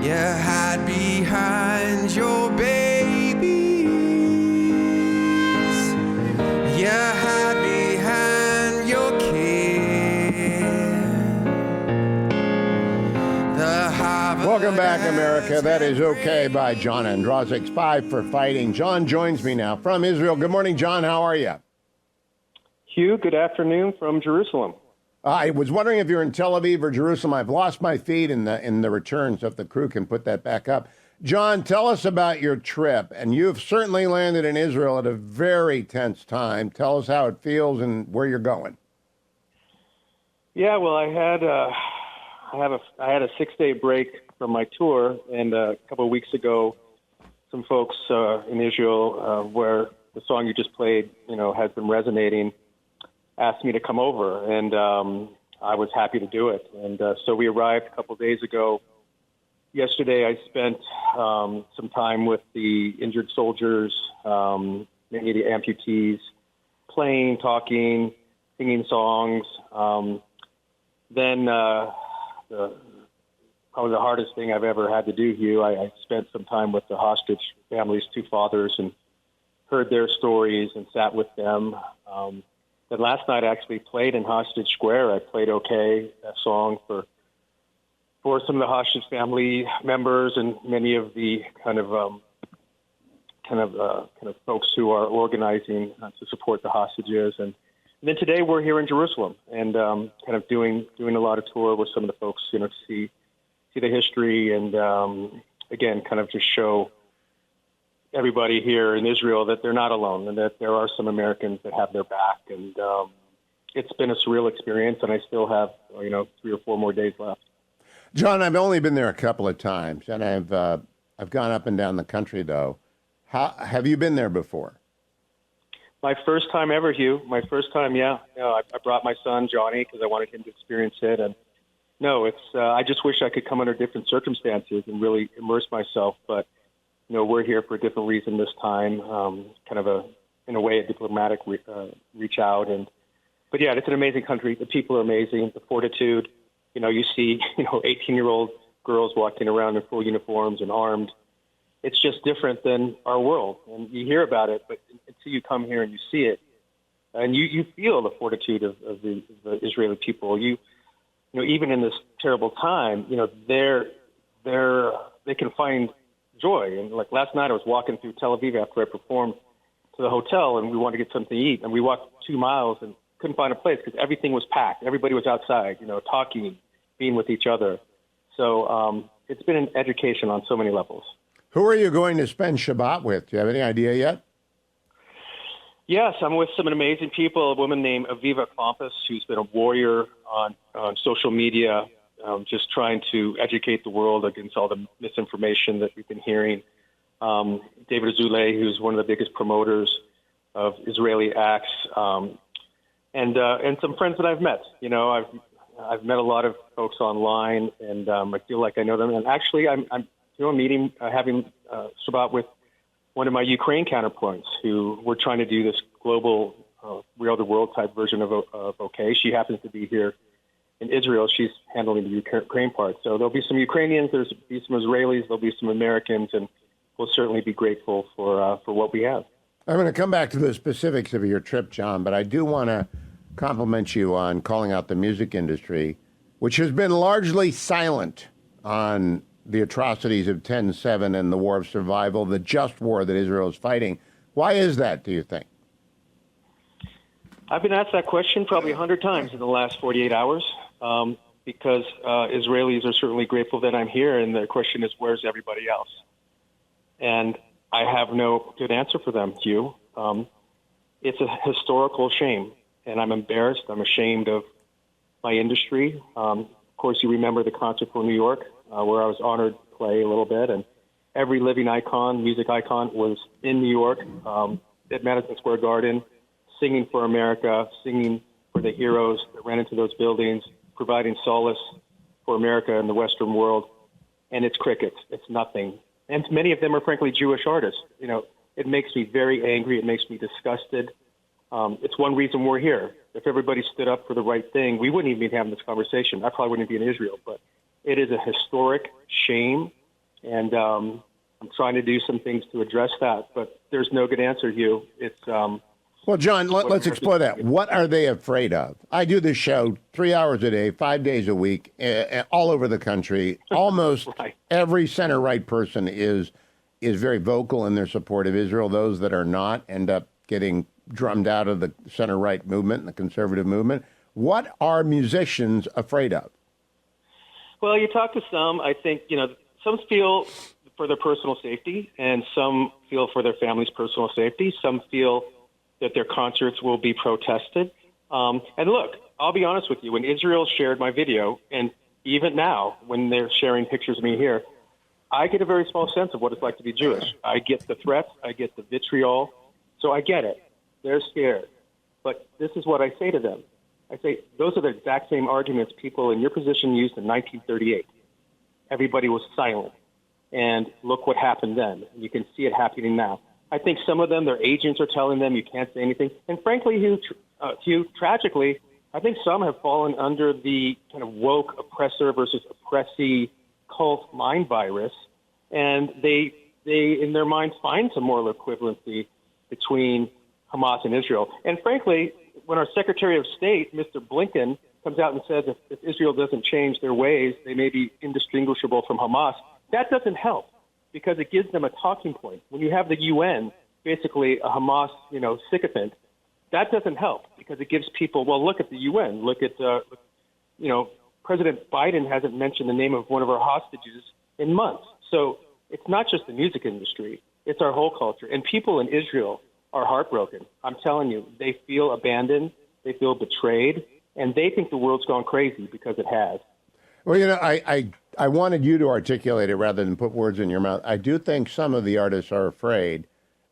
You hide behind your babies. You hide behind your kids. Welcome back, America. That is okay by John Ondrasik. Spy for Fighting. John joins me now from Israel. Good morning, John. How are you? Hugh, good afternoon from Jerusalem. I was wondering if you're in Tel Aviv or Jerusalem. I've lost my feed in the return, so if the crew can put that back up. John, tell us about your trip. And you've certainly landed in Israel at a very tense time. Tell us how it feels and where you're going. Yeah, well, I had a 6-day break from my tour, and a couple of weeks ago, some folks in Israel, where the song you just played, has been resonating, asked me to come over, and I was happy to do it. And so we arrived a couple of days ago. Yesterday, I spent some time with the injured soldiers, many of the amputees, playing, talking, singing songs. Then probably the hardest thing I've ever had to do, Hugh, I spent some time with the hostage families' two fathers and heard their stories and sat with them. Then last night I actually played in Hostage Square. I played "Okay," a song for some of the hostage family members and many of the kind of folks who are organizing to support the hostages. And then today we're here in Jerusalem and kind of doing a lot of tour with some of the folks, to see the history and again, kind of just show everybody here in Israel that they're not alone and that there are some Americans that have their back. And it's been a surreal experience, and I still have, 3 or 4 more days left. John, I've only been there a couple of times, and I've gone up and down the country, though. How have you been there before? My first time ever, Hugh. My first time, yeah. I brought my son, Johnny, because I wanted him to experience it. And no, it's I just wish I could come under different circumstances and really immerse myself, but we're here for a different reason this time, in a way, a diplomatic reach out. But yeah, it's an amazing country. The people are amazing. The fortitude, you see, 18-year-old girls walking around in full uniforms and armed. It's just different than our world. And you hear about it, but until you come here and you see it, and you feel the fortitude of the Israeli people, even in this terrible time, they can find joy. And like last night, I was walking through Tel Aviv after I performed to the hotel, and we wanted to get something to eat. And we walked 2 miles and couldn't find a place because everything was packed. Everybody was outside, talking, being with each other. So it's been an education on so many levels. Who are you going to spend Shabbat with? Do you have any idea yet? Yes, I'm with some amazing people. A woman named Aviva Klampus, who's been a warrior on social media, just trying to educate the world against all the misinformation that we've been hearing. David Azulay, who's one of the biggest promoters of Israeli acts, and some friends that I've met. I've met a lot of folks online, and I feel like I know them. And actually, I'm having Shabbat with one of my Ukraine counterparts, who we're trying to do this global, real the world type version of OK. She happens to be here in Israel. She's handling the Ukraine part. So there'll be some Ukrainians, there'll be some Israelis, there'll be some Americans, and we'll certainly be grateful for what we have. I'm going to come back to the specifics of your trip, John, but I do want to compliment you on calling out the music industry, which has been largely silent on the atrocities of 10/7 and the war of survival, the just war that Israel is fighting. Why is that, do you think? I've been asked that question probably 100 times in the last 48 hours, because Israelis are certainly grateful that I'm here, and the question is, where's everybody else? And I have no good answer for them, Hugh. It's a historical shame, and I'm embarrassed. I'm ashamed of my industry. Of course, you remember the concert for New York, where I was honored to play a little bit, and every living icon, music icon, was in New York at Madison Square Garden, singing for America, singing for the heroes that ran into those buildings, providing solace for America and the Western world. And it's crickets. It's nothing. And many of them are, frankly, Jewish artists. It makes me very angry. It makes me disgusted. It's one reason we're here. If everybody stood up for the right thing, we wouldn't even be having this conversation. I probably wouldn't be in Israel. But it is a historic shame And I'm trying to do some things to address that, but there's no good answer, Hugh. It's well, John, let's explore that. What are they afraid of? I do this show 3 hours a day, 5 days a week, all over the country. Almost Right. every center-right person is very vocal in their support of Israel. Those that are not end up getting drummed out of the center-right movement and the conservative movement. What are musicians afraid of? Well, you talk to some. I think, some feel for their personal safety, and some feel for their family's personal safety. Some feel that their concerts will be protested. And look, I'll be honest with you. When Israel shared my video, and even now when they're sharing pictures of me here, I get a very small sense of what it's like to be Jewish. I get the threats. I get the vitriol. So I get it. They're scared. But this is what I say to them. I say, those are the exact same arguments people in your position used in 1938. Everybody was silent. And look what happened then. You can see it happening now. I think some of them, their agents are telling them you can't say anything. And frankly, Hugh, tragically, I think some have fallen under the kind of woke oppressor versus oppressee cult mind virus. And they in their minds, find some moral equivalency between Hamas and Israel. And frankly, when our Secretary of State, Mr. Blinken, comes out and says if Israel doesn't change their ways, they may be indistinguishable from Hamas, that doesn't help because it gives them a talking point. When you have the UN, basically a Hamas, sycophant, that doesn't help because it gives people, well, look at the UN. Look at, President Biden hasn't mentioned the name of one of our hostages in months. So it's not just the music industry. It's our whole culture. And people in Israel are heartbroken. I'm telling you, they feel abandoned. They feel betrayed. And they think the world's gone crazy because it has. Well, I wanted you to articulate it rather than put words in your mouth. I do think some of the artists are afraid,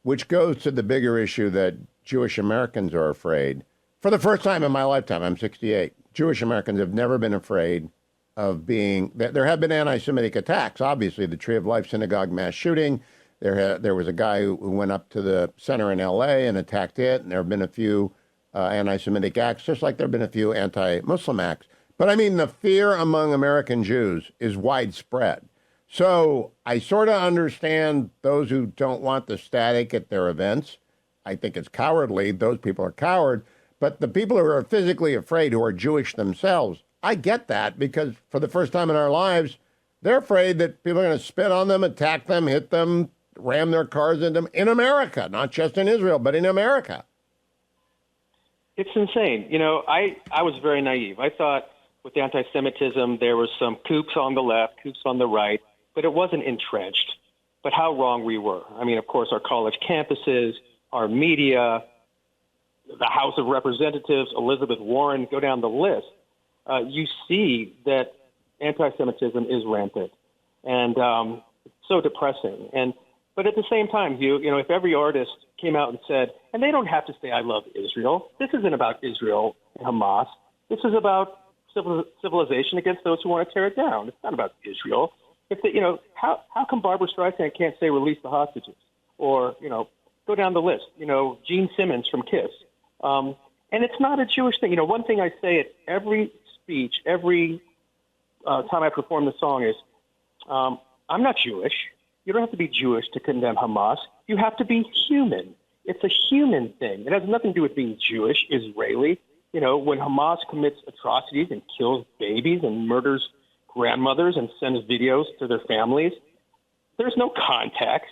which goes to the bigger issue that Jewish Americans are afraid. For the first time in my lifetime, I'm 68, Jewish Americans have never been afraid of being, there have been anti-Semitic attacks. Obviously, the Tree of Life synagogue mass shooting, there was a guy who went up to the center in L.A. and attacked it, and there have been a few anti-Semitic acts, just like there have been a few anti-Muslim acts. But I mean, the fear among American Jews is widespread. So I sort of understand those who don't want the static at their events. I think it's cowardly. Those people are coward. But the people who are physically afraid, who are Jewish themselves, I get that because for the first time in our lives, they're afraid that people are going to spit on them, attack them, hit them, ram their cars into them in America, not just in Israel, but in America. It's insane. I was very naive. I thought with anti-Semitism, there were some coups on the left, coups on the right, but it wasn't entrenched. But how wrong we were. I mean, of course, our college campuses, our media, the House of Representatives, Elizabeth Warren, go down the list. You see that anti-Semitism is rampant, and it's so depressing. But at the same time, Hugh, if every artist came out and said, and they don't have to say, I love Israel. This isn't about Israel and Hamas. This is about civilization against those who want to tear it down. It's not about Israel. How come Barbara Streisand can't say release the hostages? Or, go down the list. Gene Simmons from KISS. And it's not a Jewish thing. One thing I say at every speech, every time I perform the song is, I'm not Jewish. You don't have to be Jewish to condemn Hamas. You have to be human. It's a human thing. It has nothing to do with being Jewish, Israeli. When Hamas commits atrocities and kills babies and murders grandmothers and sends videos to their families, there's no context.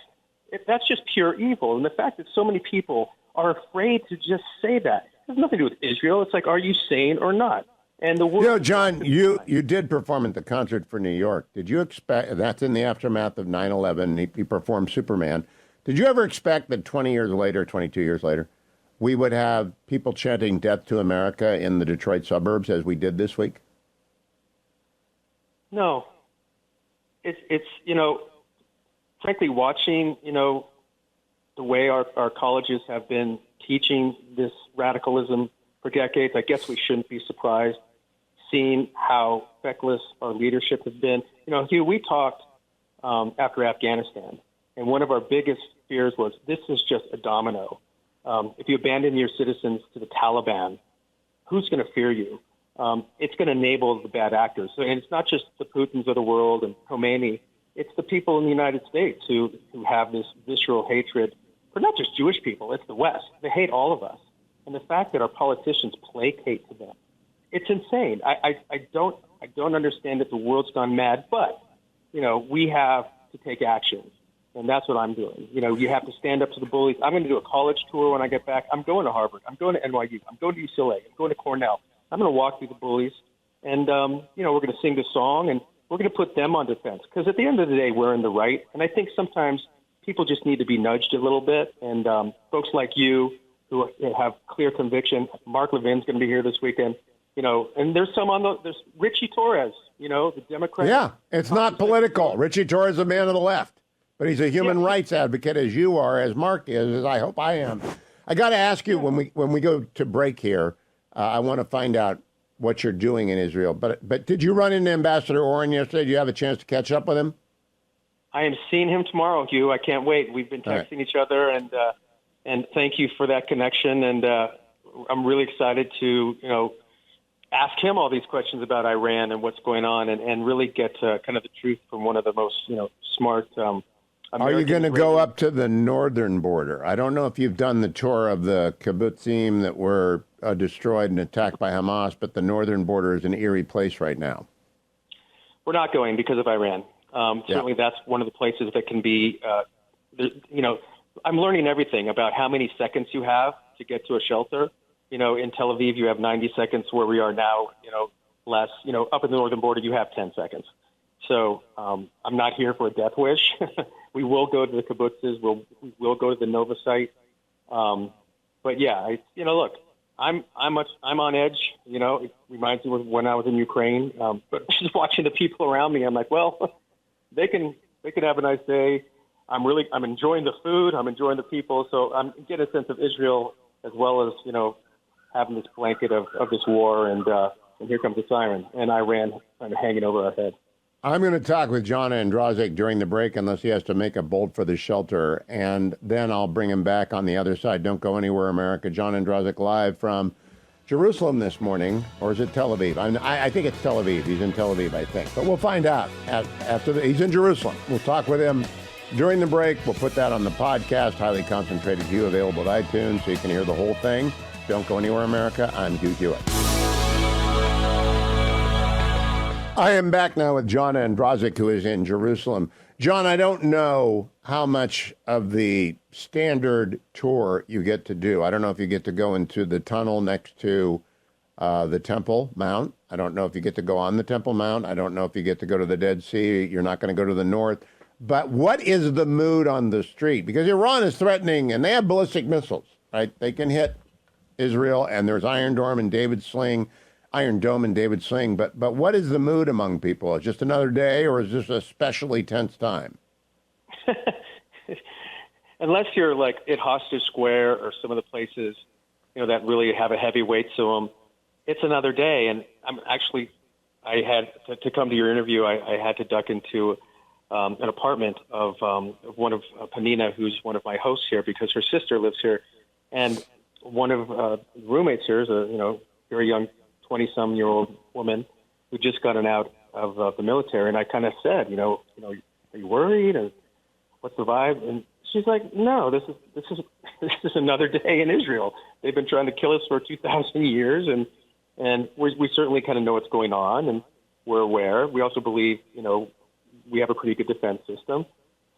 That's just pure evil. And the fact that so many people are afraid to just say that has nothing to do with Israel. It's like, are you sane or not? And the world. John, you did perform at the concert for New York. Did you expect, that's in the aftermath of 9/11, he performed Superman. Did you ever expect that 20 years later, 22 years later, we would have people chanting death to America in the Detroit suburbs as we did this week? No. It's frankly, watching, the way our colleges have been teaching this radicalism for decades, I guess we shouldn't be surprised. Seeing how feckless our leadership has been. Hugh, we talked after Afghanistan, and one of our biggest fears was this is just a domino. If you abandon your citizens to the Taliban, who's going to fear you? It's going to enable the bad actors. And it's not just the Putins of the world and Khomeini. it's the people in the United States who have this visceral hatred for not just Jewish people, it's the West. They hate all of us. And the fact that our politicians placate to them, it's insane. I don't understand that the world's gone mad, but, we have to take action. And that's what I'm doing. You have to stand up to the bullies. I'm going to do a college tour when I get back. I'm going to Harvard. I'm going to NYU. I'm going to UCLA. I'm going to Cornell. I'm going to walk through the bullies. And, we're going to sing the song, and we're going to put them on defense. Because at the end of the day, we're in the right. And I think sometimes people just need to be nudged a little bit. And folks like you who have clear conviction, Mark Levin's going to be here this weekend, and there's there's Richie Torres, the Democrat. Yeah, it's not political. Richie Torres is a man of the left. But he's a human rights advocate, as you are, as Mark is, as I hope I am. I got to ask you, when we go to break here, I want to find out what you're doing in Israel. But did you run into Ambassador Orin yesterday? Did you have a chance to catch up with him? I am seeing him tomorrow, Hugh. I can't wait. We've been texting each other, and thank you for that connection. And I'm really excited to, ask him all these questions about Iran and what's going on, and really get kind of the truth from one of the most, smart. Are you going to go up to the northern border? I don't know if you've done the tour of the kibbutzim that were destroyed and attacked by Hamas, but the northern border is an eerie place right now. We're not going because of Iran. Certainly that's one of the places that can be, I'm learning everything about how many seconds you have to get to a shelter. In Tel Aviv, you have 90 seconds where we are now, less. Up in the northern border, you have 10 seconds. So I'm not here for a death wish. We will go to the kibbutzes. We'll go to the Nova site. But yeah, look, I'm on edge. It reminds me of when I was in Ukraine. But just watching the people around me, I'm like, well, they can have a nice day. I'm enjoying the food. I'm enjoying the people. So I'm getting a sense of Israel as well as having this blanket of this war. And here comes the siren, and Iran kind of hanging over our head. I'm going to talk with John Ondrasik during the break unless he has to make a bolt for the shelter, and then I'll bring him back on the other side. Don't go anywhere, America. John Ondrasik live from Jerusalem this morning, or is it Tel Aviv? I think it's Tel Aviv. He's in Tel Aviv, I think. But we'll find out after he's in Jerusalem. We'll talk with him during the break. We'll put that on the podcast, Highly Concentrated Hugh, available at iTunes, so you can hear the whole thing. Don't go anywhere, America. I'm Hugh Hewitt. I am back now with John Ondrasik, who is in Jerusalem. John, I don't know how much of the standard tour you get to do. I don't know if you get to go into the tunnel next to the Temple Mount. I don't know if you get to go on the Temple Mount. I don't know if you get to go to the Dead Sea. You're not going to go to the north. But what is the mood on the street? Because Iran is threatening, and they have ballistic missiles, right? They can hit Israel, and there's Iron Dome and David Sling. But what is the mood among people? Is it just another day, or is this a especially tense time? Unless you're like at Hostage Square or some of the places, that really have a heavy weight to them, it's another day. And I had to come to your interview. I had to duck into an apartment of one of Panina, who's one of my hosts here, because her sister lives here, and one of the roommates here is a very young 20-some-year-old woman who just gotten out of the military, and I kind of said, are you worried, or what's the vibe? And she's like, no, this is another day in Israel. They've been trying to kill us for 2,000 years, and we certainly kind of know what's going on, and we're aware. We also believe, we have a pretty good defense system.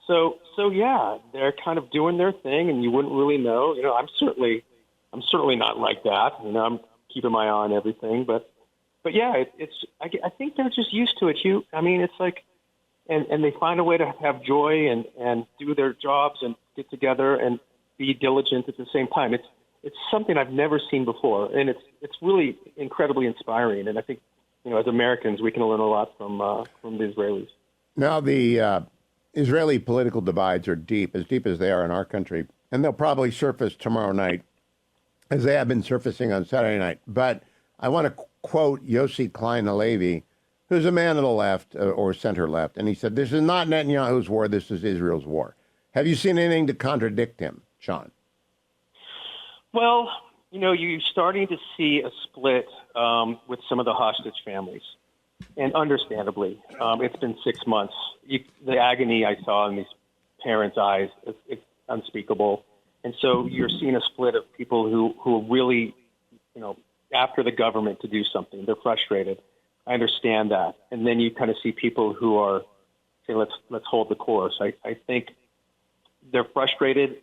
So yeah, they're kind of doing their thing, and you wouldn't really know. I'm certainly not like that. I'm keeping my eye on everything, but yeah, I think they're just used to it, Hugh. I mean, it's like, and they find a way to have joy and do their jobs and get together and be diligent at the same time. It's something I've never seen before, and it's really incredibly inspiring. And I think, as Americans, we can learn a lot from the Israelis. Now, the Israeli political divides are deep as they are in our country, and they'll probably surface tomorrow night, as they have been surfacing on Saturday night. But I want to quote Yossi Klein Halevi, who's a man of the left or center left, and he said, "This is not Netanyahu's war, this is Israel's war." Have you seen anything to contradict him, Sean? Well, you're starting to see a split with some of the hostage families. And understandably, it's been 6 months. The agony I saw in these parents' eyes, it's unspeakable. And so you're seeing a split of people who are really, after the government to do something. They're frustrated. I understand that. And then you kind of see people who are saying, let's hold the course. I think they're frustrated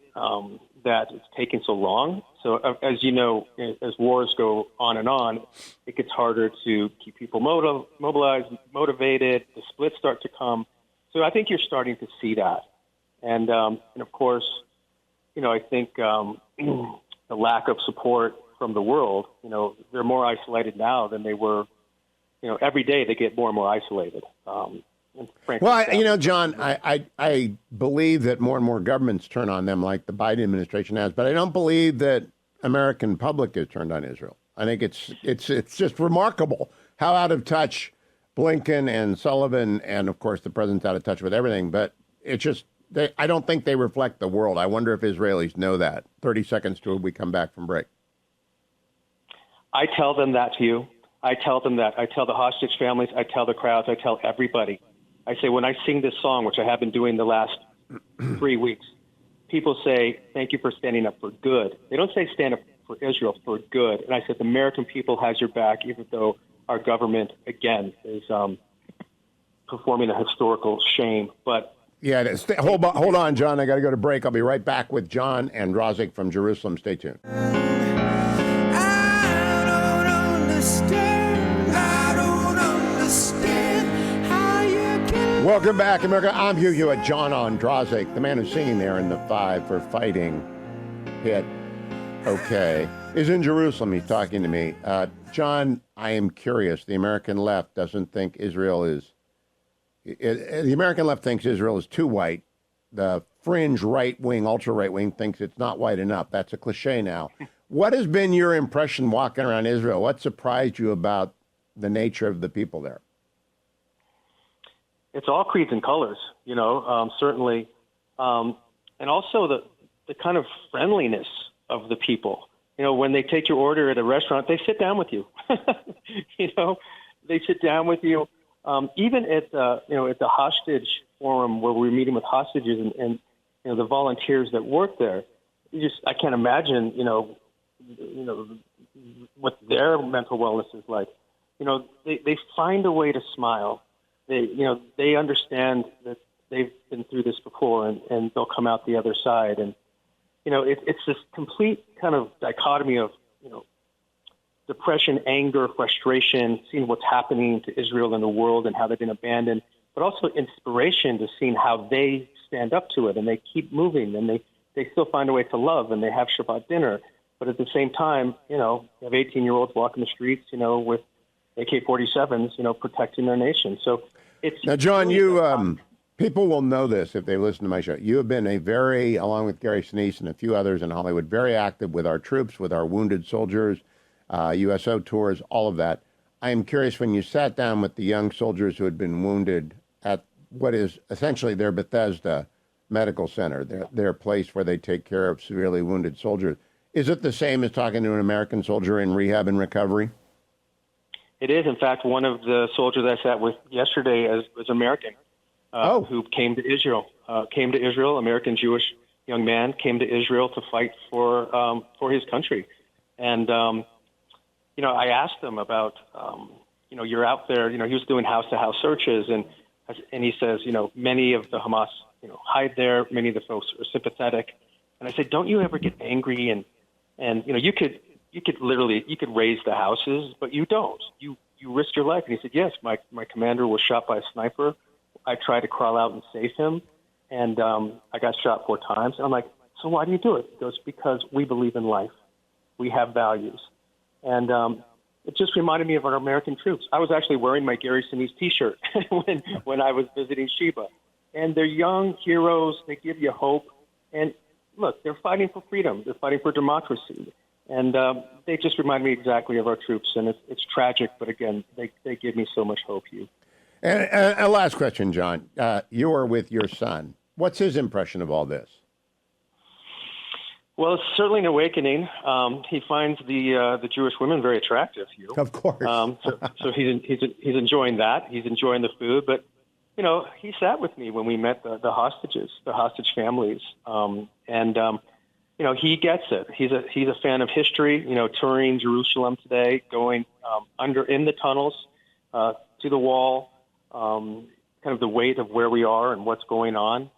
that it's taking so long. So as you know, as wars go on, it gets harder to keep people mobilized, motivated. The splits start to come. So I think you're starting to see that. And of course, I think the lack of support from the world, they're more isolated now than they were. Every day they get more and more isolated. Well, John, I believe that more and more governments turn on them like the Biden administration has, but I don't believe that American public has turned on Israel. I think it's just remarkable how out of touch Blinken and Sullivan and, of course, the president's out of touch with everything, but it's just, I don't think they reflect the world. I wonder if Israelis know that. 30 seconds till we come back from break. I tell them that to you. I tell them that. I tell the hostage families. I tell the crowds. I tell everybody. I say, when I sing this song, which I have been doing the last 3 weeks, people say, thank you for standing up for good. They don't say stand up for Israel, for good. And I said, the American people has your back, even though our government, again, is performing a historical shame. But yeah, it is. Hold on, John. I got to go to break. I'll be right back with John Ondrasik from Jerusalem. Stay tuned. Welcome back, America. I'm Hugh at John Ondrasik, the man who's singing there in the 5 for Fighting hit. Okay. Is in Jerusalem. He's talking to me. John, I am curious. The American left doesn't think Israel is... the American left thinks Israel is too white. The fringe right-wing, ultra-right-wing thinks it's not white enough. That's a cliche now. What has been your impression walking around Israel? What surprised you about the nature of the people there? It's all creeds and colors, certainly. And also the kind of friendliness of the people. When they take your order at a restaurant, they sit down with you. They sit down with you. Even at the hostage forum where we're meeting with hostages and the volunteers that work there, I can't imagine, what their mental wellness is like. They find a way to smile. They understand that they've been through this before and they'll come out the other side. And, it's this complete kind of dichotomy of, depression, anger, frustration, seeing what's happening to Israel and the world and how they've been abandoned, but also inspiration to seeing how they stand up to it and they keep moving and they still find a way to love and they have Shabbat dinner. But at the same time, you have 18-year-olds walking the streets, with AK-47s, protecting their nation. So it's... Now, John, you... people will know this if they listen to my show. You have been along with Gary Sinise and a few others in Hollywood, very active with our troops, with our wounded soldiers, USO tours, all of that. I am curious, when you sat down with the young soldiers who had been wounded at what is essentially their Bethesda Medical Center, their place where they take care of severely wounded soldiers, is it the same as talking to an American soldier in rehab and recovery? It is. In fact, one of the soldiers I sat with yesterday was American. Who came to Israel, American Jewish young man, came to Israel to fight for his country. And, I asked him about, you're out there, he was doing house-to-house searches, and he says, many of the Hamas, hide there, many of the folks are sympathetic. And I said, don't you ever get angry? And you could raise the houses, but you don't. You risk your life. And he said, yes, my commander was shot by a sniper. I tried to crawl out and save him, and I got shot 4 times. And I'm like, so why do you do it? He goes, because we believe in life. We have values. And it just reminded me of our American troops. I was actually wearing my Gary Sinise T-shirt when I was visiting Sheba. And they're young heroes. They give you hope. And look, they're fighting for freedom. They're fighting for democracy. And they just remind me exactly of our troops. And it's tragic, but again, they give me so much hope, Hugh. And a last question, John. You are with your son. What's his impression of all this? Well, it's certainly an awakening. He finds the Jewish women very attractive. Hugh. Of course. So he's enjoying that. He's enjoying the food. But he sat with me when we met the hostages, the hostage families, he gets it. He's a fan of history. Touring Jerusalem today, going in the tunnels to the wall, kind of the weight of where we are and what's going on,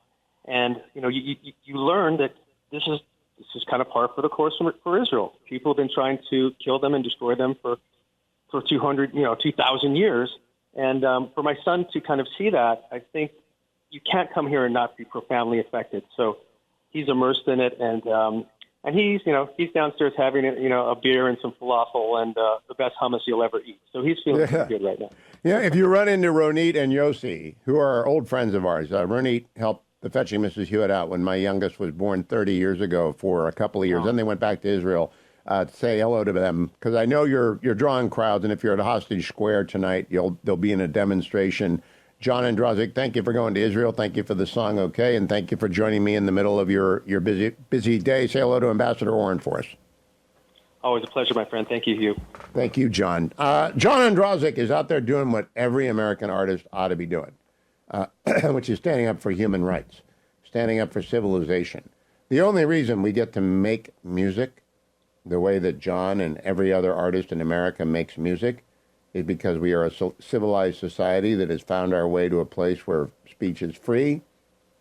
and you learn that this is kind of par for the course for Israel. People have been trying to kill them and destroy them for 2,000 years. And for my son to kind of see that, I think you can't come here and not be profoundly affected. So he's immersed in it, and he's downstairs having a beer and some falafel and the best hummus you'll ever eat. So he's feeling pretty good right now. Yeah, if you run into Ronit and Yossi, who are old friends of ours, Ronit helped the Fetching Mrs. Hewitt out when my youngest was born 30 years ago for a couple of years. Then they went back to Israel to say hello to them, because I know you're drawing crowds, and if you're at Hostage Square tonight, they'll be in a demonstration. John Ondrasik, thank you for going to Israel. Thank you for the song, okay, and thank you for joining me in the middle of your busy day. Say hello to Ambassador Orin for us. Always a pleasure, my friend. Thank you, Hugh. Thank you, John. John Ondrasik is out there doing what every American artist ought to be doing, which is standing up for human rights, standing up for civilization. The only reason we get to make music the way that John and every other artist in America makes music is because we are a civilized society that has found our way to a place where speech is free,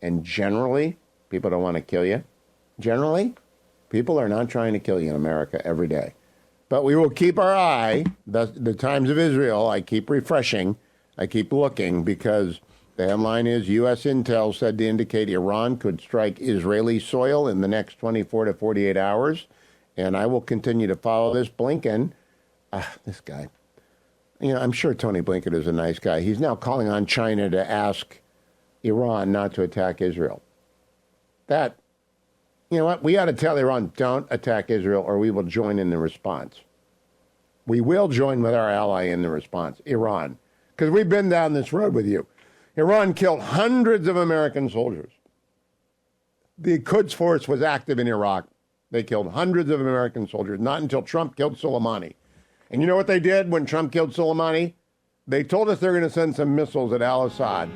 and generally, people don't want to kill you. Generally, people are not trying to kill you in America every day. But we will keep our eye, the Times of Israel, I keep refreshing, I keep looking, because the headline is, U.S. intel said to indicate Iran could strike Israeli soil in the next 24 to 48 hours. And I will continue to follow this. Blinken, this guy, I'm sure Tony Blinken is a nice guy. He's now calling on China to ask Iran not to attack Israel. That, we ought to tell Iran, don't attack Israel, or we will join in the response. We will join with our ally in the response, Iran, because we've been down this road with you. Iran killed hundreds of American soldiers. The Quds Force was active in Iraq. They killed hundreds of American soldiers, not until Trump killed Soleimani. And you know what they did when Trump killed Soleimani? They told us they're going to send some missiles at al-Assad.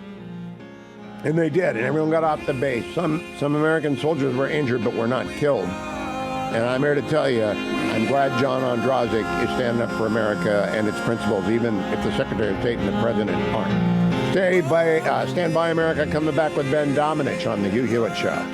And they did, and everyone got off the base. Some American soldiers were injured, but were not killed. And I'm here to tell you, I'm glad John Ondrasik is standing up for America and its principles, even if the Secretary of State and the President aren't. Stand by America, coming back with Ben Domenech on the Hugh Hewitt Show.